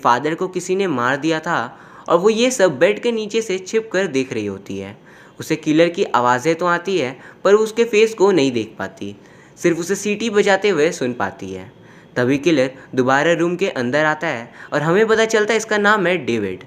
Father को किसी ने मार दिया था और वो ये सब बेड के नीचे से छिप कर देख रही होती है। उसे किलर की आवाज़ें तो आती है पर वो उसके फेस को नहीं देख पाती, सिर्फ उसे सीटी बजाते हुए सुन पाती है। तभी किलर दोबारा रूम के अंदर आता है और हमें पता चलता है इसका नाम है डेविड।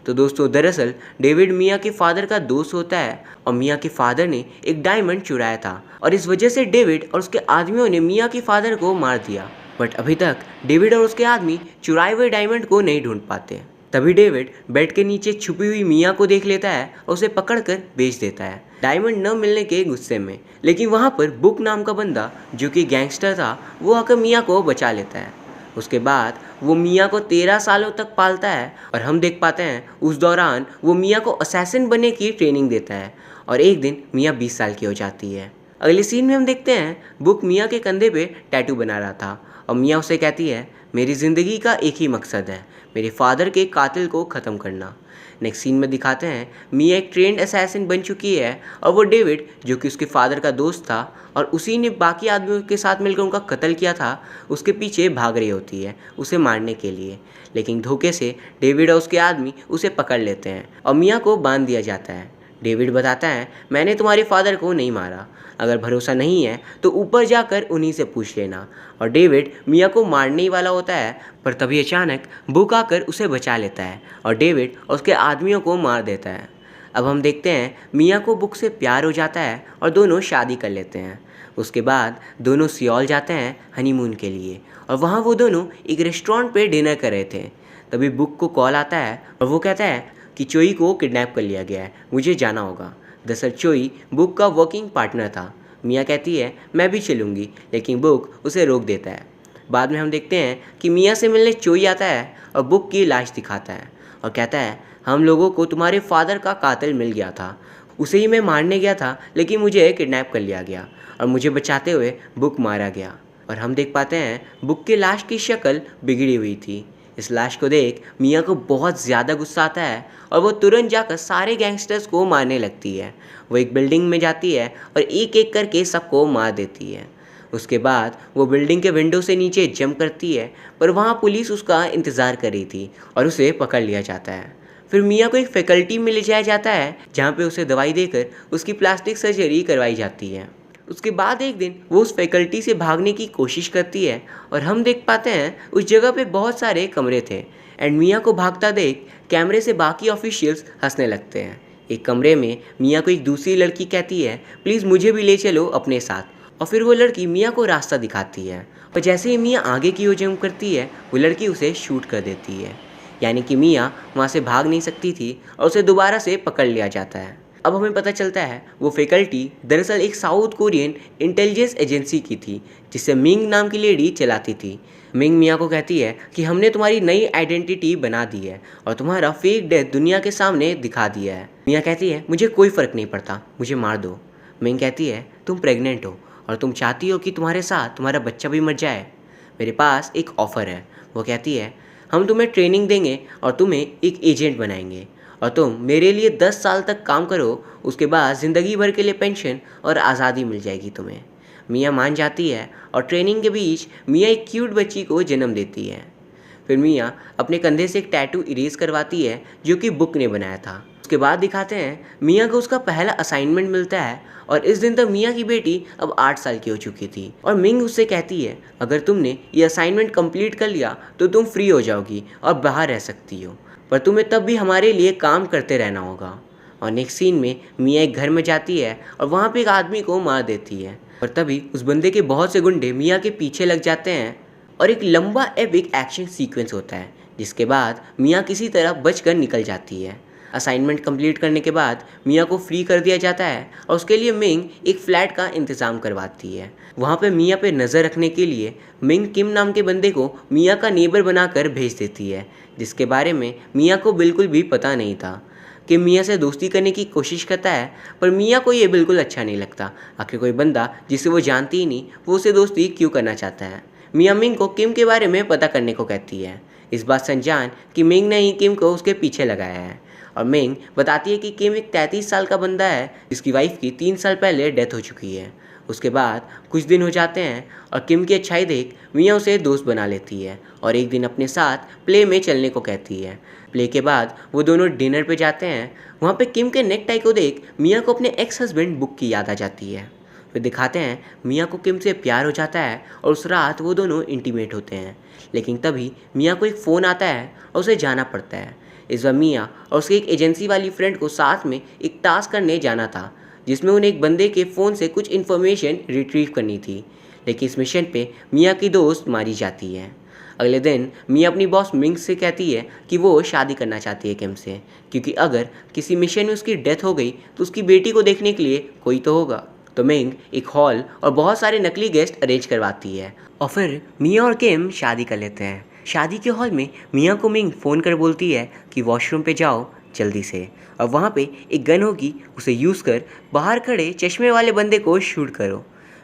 तो दोस्तों, दरअसल डेविड मिया के फादर का दोस्त होता है और मिया के फादर ने एक डायमंड चुराया था और इस वजह से डेविड और उसके आदमियों ने मिया के फादर को मार दिया। बट अभी तक डेविड और उसके आदमी चुराए हुए डायमंड को नहीं ढूंढ पाते। तभी डेविड बेड के नीचे छुपी हुई मिया को देख लेता है और उसे पकड़कर बेच देता है डायमंड न मिलने के गुस्से में। लेकिन वहाँ पर बुक नाम का बंदा जो कि गैंगस्टर था, वो आकर मिया को बचा लेता है। उसके बाद वो मिया को 13 सालों तक पालता है और हम देख पाते हैं उस दौरान वो मिया को असैसिन बनने की ट्रेनिंग देता है और एक दिन मिया 20 साल की हो जाती है। अगले सीन में हम देखते हैं बुक मिया के कंधे पे टैटू बना रहा था और मिया उसे कहती है, मेरी ज़िंदगी का एक ही मकसद है, मेरे फादर के कातिल को ख़त्म करना। नेक्स्ट सीन में दिखाते हैं मिया एक ट्रेंड असैसिन बन चुकी है और वो डेविड जो कि उसके फादर का दोस्त था और उसी ने बाकी आदमियों के साथ मिलकर उनका कत्ल किया था, उसके पीछे भाग रही होती है उसे मारने के लिए। लेकिन धोखे से डेविड और उसके आदमी उसे पकड़ लेते हैं और मिया को बांध दिया जाता है। डेविड बताता है, मैंने तुम्हारे फादर को नहीं मारा, अगर भरोसा नहीं है तो ऊपर जाकर उन्हीं से पूछ लेना। और डेविड मिया को मारने ही वाला होता है पर तभी अचानक बुक आकर उसे बचा लेता है और डेविड और उसके आदमियों को मार देता है। अब हम देखते हैं मिया को बुक से प्यार हो जाता है और दोनों शादी कर लेते हैं। उसके बाद दोनों सियोल जाते हैं हनीमून के लिए और वहाँ वो दोनों एक रेस्टोरेंट पे डिनर कर रहे थे। तभी बुक को कॉल आता है और वो कहता है कि चोई को किडनैप कर लिया गया है, मुझे जाना होगा। दरअसल चोई बुक का वर्किंग पार्टनर था। मिया कहती है मैं भी चलूँगी, लेकिन बुक उसे रोक देता है। बाद में हम देखते हैं कि मिया से मिलने चोई आता है और बुक की लाश दिखाता है और कहता है, हम लोगों को तुम्हारे फादर का कातिल मिल गया था, उसे ही मैं मारने गया था लेकिन मुझे किडनैप कर लिया गया और मुझे बचाते हुए बुक मारा गया। और हम देख पाते हैं बुक की लाश की शक्ल बिगड़ी हुई थी। इस लाश को देख मिया को बहुत ज़्यादा गुस्सा आता है और वो तुरंत जाकर सारे गैंगस्टर्स को मारने लगती है। वो एक बिल्डिंग में जाती है और एक एक करके सबको मार देती है। उसके बाद वो बिल्डिंग के विंडो से नीचे जंप करती है पर वहाँ पुलिस उसका इंतज़ार कर रही थी और उसे पकड़ लिया जाता है। फिर मिया को एक फैकल्टी में ले जाया जाता है जहाँ पे उसे दवाई देकर उसकी प्लास्टिक सर्जरी करवाई जाती है। उसके बाद एक दिन वो उस फैकल्टी से भागने की कोशिश करती है और हम देख पाते हैं उस जगह पे बहुत सारे कमरे थे एंड मिया को भागता देख कैमरे से बाकी ऑफिशियल्स हंसने लगते हैं। एक कमरे में मिया को एक दूसरी लड़की कहती है, प्लीज़ मुझे भी ले चलो अपने साथ। और फिर वो लड़की मिया को रास्ता दिखाती है और जैसे ही मिया आगे की ओर जंप करती है वो लड़की उसे शूट कर देती है। यानी कि मिया वहाँ से भाग नहीं सकती थी और उसे दोबारा से पकड़ लिया जाता है। अब हमें पता चलता है वो फैकल्टी दरअसल एक साउथ कोरियन इंटेलिजेंस एजेंसी की थी जिसे मिंग नाम की लेडी चलाती थी। मिंग मिया को कहती है कि हमने तुम्हारी नई आइडेंटिटी बना दी है और तुम्हारा फेक डेथ दुनिया के सामने दिखा दिया है। मिया कहती है मुझे कोई फ़र्क नहीं पड़ता, मुझे मार दो। मिंग कहती है तुम प्रेग्नेंट हो और तुम चाहती हो कि तुम्हारे साथ तुम्हारा बच्चा भी मर जाए। मेरे पास एक ऑफ़र है। वो कहती है हम तुम्हें ट्रेनिंग देंगे और तुम्हें एक एजेंट बनाएंगे और तुम मेरे लिए 10 साल तक काम करो, उसके बाद ज़िंदगी भर के लिए पेंशन और आज़ादी मिल जाएगी तुम्हें। मिया मान जाती है और ट्रेनिंग के बीच मिया एक क्यूट बच्ची को जन्म देती है। फिर मिया अपने कंधे से एक टैटू इरेज करवाती है जो कि बुक ने बनाया था। उसके बाद दिखाते हैं मिया को उसका पहला असाइनमेंट मिलता है और इस दिन तक मिया की बेटी अब 8 साल की हो चुकी थी और मिंग उससे कहती है अगर तुमने ये असाइनमेंट कंप्लीट कर लिया तो तुम फ्री हो जाओगी और बाहर रह सकती हो, पर तुम्हें तब भी हमारे लिए काम करते रहना होगा। और नेक्स्ट सीन में मिया एक घर में जाती है और वहाँ पे एक आदमी को मार देती है और तभी उस बंदे के बहुत से गुंडे मिया के पीछे लग जाते हैं और एक लंबा एपिक एक्शन सीक्वेंस होता है जिसके बाद मिया किसी तरह बचकर निकल जाती है। असाइनमेंट कंप्लीट करने के बाद मिया को फ्री कर दिया जाता है और उसके लिए मिंग एक फ़्लैट का इंतज़ाम करवाती है। वहाँ पे मिया पे नज़र रखने के लिए मिंग किम नाम के बंदे को मिया का नेबर बनाकर भेज देती है जिसके बारे में मिया को बिल्कुल भी पता नहीं था। कि मिया से दोस्ती करने की कोशिश करता है पर मिया को ये बिल्कुल अच्छा नहीं लगता। आखिर कोई बंदा जिसे वो जानती ही नहीं वो उसे दोस्ती क्यों करना चाहता है। मिया मिंग को किम के बारे में पता करने को कहती है, इस बात से अनजान कि मिंग ने ही किम को उसके पीछे लगाया है। और मिंग बताती है कि किम एक 33 साल का बंदा है जिसकी वाइफ की 3 साल पहले डेथ हो चुकी है। उसके बाद कुछ दिन हो जाते हैं और किम की अच्छाई देख मिया उसे दोस्त बना लेती है और एक दिन अपने साथ प्ले में चलने को कहती है। प्ले के बाद वो दोनों डिनर पे जाते हैं। वहाँ पे किम के नेक टाई को देख मिया को अपने एक्स हस्बैंड बुक की याद आ जाती है। फिर दिखाते हैं मिया को किम से प्यार हो जाता है और उस रात वो दोनों इंटीमेट होते हैं। लेकिन तभी मिया को एक फ़ोन आता है और उसे जाना पड़ता है। इस बार मिया और उसके एक एजेंसी वाली फ्रेंड को साथ में एक टास्क करने जाना था, जिसमें उन्हें एक बंदे के फ़ोन से कुछ इन्फॉर्मेशन रिट्रीव करनी थी। लेकिन इस मिशन पे मिया की दोस्त मारी जाती है। अगले दिन मिया अपनी बॉस मिंग से कहती है कि वो शादी करना चाहती है किम से, क्योंकि अगर किसी मिशन में उसकी डेथ हो गई तो उसकी बेटी को देखने के लिए कोई तो होगा। तो मिंग एक हॉल और बहुत सारे नकली गेस्ट अरेंज करवाती है और फिर मिया और किम शादी कर लेते हैं। शादी के हॉल में मिया को मिंग फ़ोन कर बोलती है कि वॉशरूम पे जाओ जल्दी से, और वहाँ पे एक गन होगी, उसे यूज़ कर बाहर खड़े चश्मे वाले बंदे को शूट करो।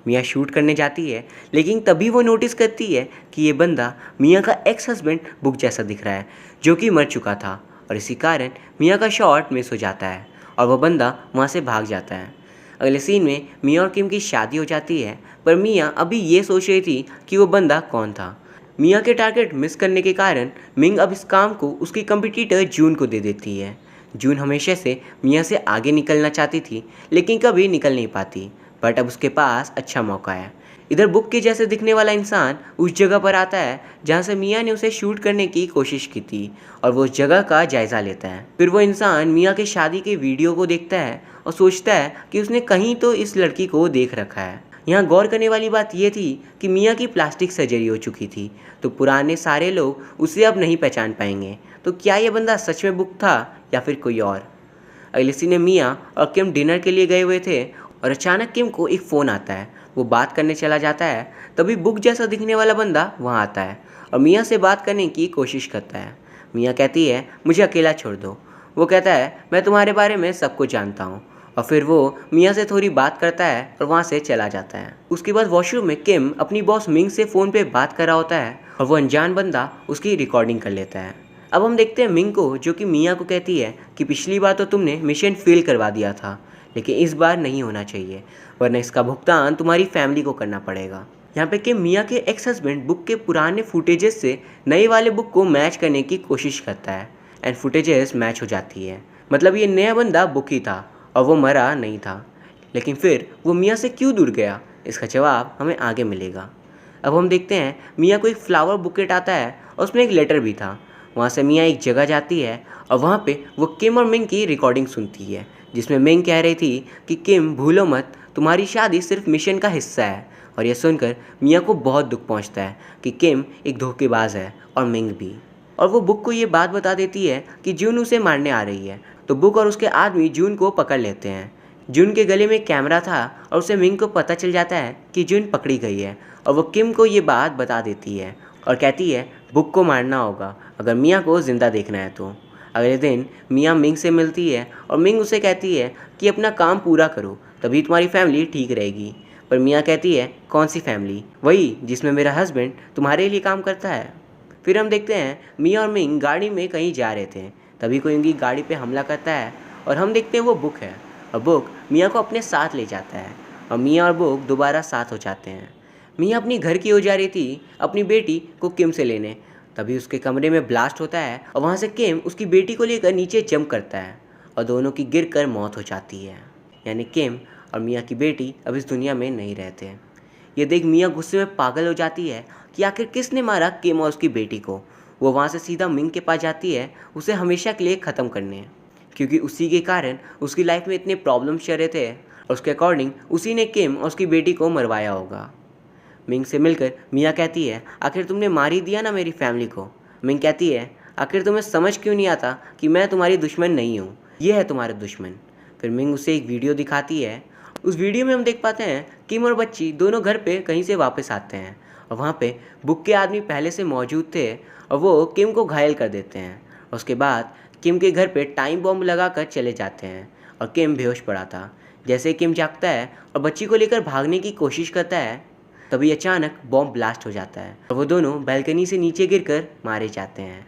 मिया शूट करने जाती है, लेकिन तभी वो नोटिस करती है कि ये बंदा मिया का एक्स हस्बैंड बुक जैसा दिख रहा है, जो कि मर चुका था, और इसी कारण मिया का शॉट मिस हो जाता है और वह बंदा वहाँ से भाग जाता है। अगले सीन में मिया और किम की शादी हो जाती है, पर मिया अभी ये सोच रही थी कि वो बंदा कौन था। मिया के टारगेट मिस करने के कारण मिंग अब इस काम को उसकी कंपटीटर जून को दे देती है। जून हमेशा से मिया से आगे निकलना चाहती थी, लेकिन कभी निकल नहीं पाती, बट अब उसके पास अच्छा मौका है। इधर बुक के जैसे दिखने वाला इंसान उस जगह पर आता है जहाँ से मिया ने उसे शूट करने की कोशिश की थी, और वो उस जगह का जायज़ा लेता है। फिर वो इंसान मिया के शादी के वीडियो को देखता है और सोचता है कि उसने कहीं तो इस लड़की को देख रखा है। यहाँ गौर करने वाली बात यह थी कि मिया की प्लास्टिक सर्जरी हो चुकी थी, तो पुराने सारे लोग उसे अब नहीं पहचान पाएंगे। तो क्या ये बंदा सच में बुक था या फिर कोई और? अगले सीन में मिया और किम डिनर के लिए गए हुए थे और अचानक किम को एक फ़ोन आता है। वो बात करने चला जाता है, तभी बुक जैसा दिखने वाला बंदा वहाँ आता है और मिया से बात करने की कोशिश करता है। मिया कहती है मुझे अकेला छोड़ दो। वो कहता है मैं तुम्हारे बारे में सब कुछ जानता हूँ, और फिर वो मिया से थोड़ी बात करता है और वहाँ से चला जाता है। उसके बाद वॉशरूम में किम अपनी बॉस मिंग से फ़ोन पे बात कर रहा होता है और वो अनजान बंदा उसकी रिकॉर्डिंग कर लेता है। अब हम देखते हैं मिंग को, जो कि मिया को कहती है कि पिछली बार तो तुमने मिशन फेल करवा दिया था, लेकिन इस बार नहीं होना चाहिए, वरना इसका भुगतान तुम्हारी फैमिली को करना पड़ेगा। यहाँ पे कि मिया के एक्स हस्बैंड बुक के पुराने फुटेजेस से नए वाले बुक को मैच करने की कोशिश करता है एंड फुटेजेस मैच हो जाती है। मतलब ये नया बंदा बुक ही था और वो मरा नहीं था। लेकिन फिर वो मिया से क्यों दूर गया, इसका जवाब हमें आगे मिलेगा। अब हम देखते हैं मिया को एक फ्लावर बुकेट आता है और उसमें एक लेटर भी था। वहाँ से मिया एक जगह जाती है और वहाँ पे वो किम और मिंग की रिकॉर्डिंग सुनती है, जिसमें मिंग कह रही थी कि किम भूलो मत, तुम्हारी शादी सिर्फ मिशन का हिस्सा है। और यह सुनकर मिया को बहुत दुख पहुँचता है कि किम एक धोखेबाज है और मिंग भी। और वो बुक को ये बात बता देती है कि जून उसे मारने आ रही है। तो बुक और उसके आदमी जून को पकड़ लेते हैं। जून के गले में कैमरा था और उसे मिंग को पता चल जाता है कि जून पकड़ी गई है, और वो किम को ये बात बता देती है और कहती है बुक को मारना होगा अगर मिया को ज़िंदा देखना है तो। अगले दिन मिया मिंग से मिलती है और मिंग उसे कहती है कि अपना काम पूरा करो, तभी तुम्हारी फैमिली ठीक रहेगी। पर मिया कहती है कौन सी फैमिली? वही जिसमें मेरा हस्बैंड तुम्हारे लिए काम करता है। फिर हम देखते हैं मिया और मिंग गाड़ी में कहीं जा रहे थे, तभी कोई उनकी गाड़ी पे हमला करता है और हम देखते हैं वो बुक है, और बुक मिया को अपने साथ ले जाता है और मिया और बुक दोबारा साथ हो जाते हैं। मिया अपनी घर की ओर जा रही थी अपनी बेटी को किम से लेने, तभी उसके कमरे में ब्लास्ट होता है और वहाँ से किम उसकी बेटी को लेकर नीचे जंप करता है और दोनों की गिरकर मौत हो जाती है। यानी किम और मिया की बेटी अब इस दुनिया में नहीं रहते। ये देख मिया गुस्से में पागल हो जाती है कि आखिर किसने मारा किम और उसकी बेटी को। वो वहाँ से सीधा मिंग के पास जाती है उसे हमेशा के लिए ख़त्म करने, क्योंकि उसी के कारण उसकी लाइफ में इतने प्रॉब्लम्स चल रहे थे और उसके अकॉर्डिंग उसी ने किम और उसकी बेटी को मरवाया होगा। मिंग से मिलकर मिया कहती है आखिर तुमने मार ही दिया ना मेरी फैमिली को। मिंग कहती है आखिर तुम्हें समझ क्यों नहीं आता कि मैं तुम्हारी दुश्मन नहीं हूँ, ये है तुम्हारा दुश्मन। फिर मिंग उसे एक वीडियो दिखाती है। उस वीडियो में हम देख पाते हैं किम और बच्ची दोनों घर पे कहीं से वापस आते हैं और वहाँ पे बुक के आदमी पहले से मौजूद थे और वो किम को घायल कर देते हैं। उसके बाद किम के घर पे टाइम बॉम्ब लगाकर चले जाते हैं और किम बेहोश पड़ा था। जैसे किम जागता है और बच्ची को लेकर भागने की कोशिश करता है, तभी अचानक बॉम्ब ब्लास्ट हो जाता है और वो दोनों बैल्कनी से नीचे गिरकर मारे जाते हैं।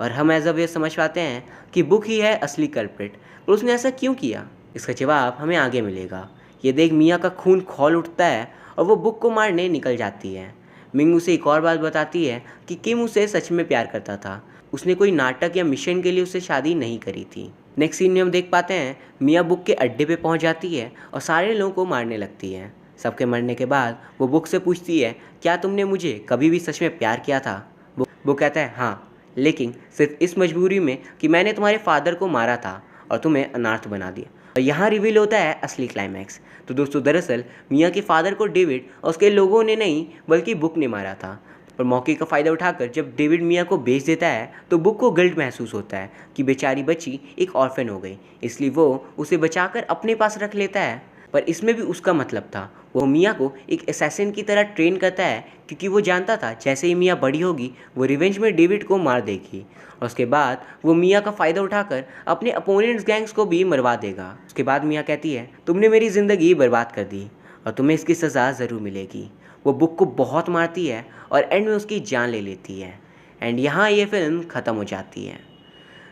और हम एज अब ये समझ पाते हैं कि बुक ही है असली कल्प्रिट, और उसने ऐसा क्यों किया, इसका जवाब हमें आगे मिलेगा। ये देख मिया का खून खौल उठता है और वो बुक को मारने निकल जाती है। मिंग उसे एक और बात बताती है कि किम उसे सच में प्यार करता था, उसने कोई नाटक या मिशन के लिए उससे शादी नहीं करी थी। नेक्स्ट सीन में हम देख पाते हैं मिया बुक के अड्डे पे पहुंच जाती है और सारे लोगों को मारने लगती है। सबके मरने के बाद वो बुक से पूछती है, क्या तुमने मुझे कभी भी सच में प्यार किया था? बुक कहता है, हाँ, लेकिन सिर्फ इस मजबूरी में कि मैंने तुम्हारे फादर को मारा था और तुम्हें अनाथ बना दिया। और यहाँ रिवील होता है असली क्लाइमैक्स। तो दोस्तों, दरअसल मिया के फादर को डेविड और उसके लोगों ने नहीं बल्कि बुक ने मारा था। पर मौके का फ़ायदा उठाकर जब डेविड मिया को बेच देता है तो बुक को गिल्ट महसूस होता है कि बेचारी बच्ची एक ऑर्फन हो गई, इसलिए वो उसे बचाकर अपने पास रख लेता है। पर इसमें भी उसका मतलब था, वो मिया को एक असैसिन की तरह ट्रेन करता है क्योंकि वो जानता था जैसे ही मिया बड़ी होगी वो रिवेंज में डेविड को मार देगी और उसके बाद वो मिया का फ़ायदा उठाकर अपने अपोनेंट्स गैंग्स को भी मरवा देगा। उसके बाद मिया कहती है, तुमने मेरी ज़िंदगी बर्बाद कर दी और तुम्हें इसकी सज़ा ज़रूर मिलेगी। वो बुक को बहुत मारती है और एंड में उसकी जान ले लेती है। एंड यहाँ ये फिल्म ख़त्म हो जाती है।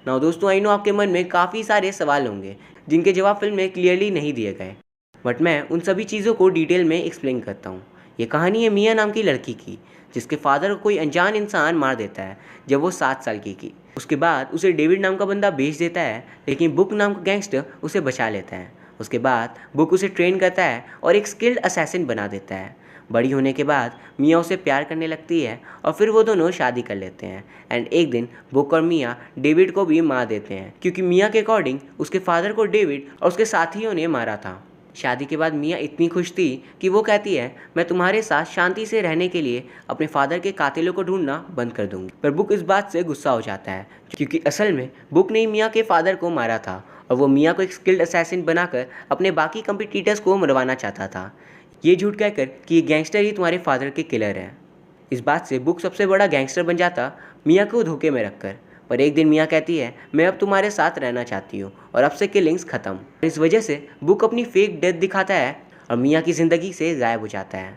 नाउ दोस्तों, आई नो आपके मन में काफ़ी सारे सवाल होंगे जिनके जवाब फिल्म में क्लियरली नहीं दिए गए, बट मैं उन सभी चीज़ों को डिटेल में एक्सप्लेन करता हूँ। ये कहानी है मिया नाम की लड़की की जिसके फादर को कोई अनजान इंसान मार देता है जब वो 7 साल की थी। उसके बाद उसे डेविड नाम का बंदा बेच देता है, लेकिन बुक नाम का गैंगस्टर उसे बचा लेता है। उसके बाद बुक उसे ट्रेन करता है और एक स्किल्ड असैसिन बना देता है। बड़ी होने के बाद मिया उसे प्यार करने लगती है और फिर वो दोनों शादी कर लेते हैं। एंड एक दिन बुक और मिया डेविड को भी मार देते हैं क्योंकि मिया के अकॉर्डिंग उसके फादर को डेविड और उसके साथियों ने मारा था। शादी के बाद मिया इतनी खुश थी कि वो कहती है, मैं तुम्हारे साथ शांति से रहने के लिए अपने फादर के कातिलों को ढूंढना बंद कर दूंगी। पर बुक इस बात से गुस्सा हो जाता है क्योंकि असल में बुक ने मिया के फादर को मारा था और वो मिया को एक स्किल्ड असैसिन बनाकर अपने बाकी कंपिटिटर्स को मरवाना चाहता था, ये झूठ कहकर कि ये गैंगस्टर ही तुम्हारे फादर के किलर हैं। इस बात से बुक सबसे बड़ा गैंगस्टर बन जाता मिया को धोखे में रखकर। पर एक दिन मिया कहती है, मैं अब तुम्हारे साथ रहना चाहती हूँ और अब से किलिंग्स ख़त्म। इस वजह से बुक अपनी फेक डेथ दिखाता है और मिया की ज़िंदगी से गायब हो जाता है।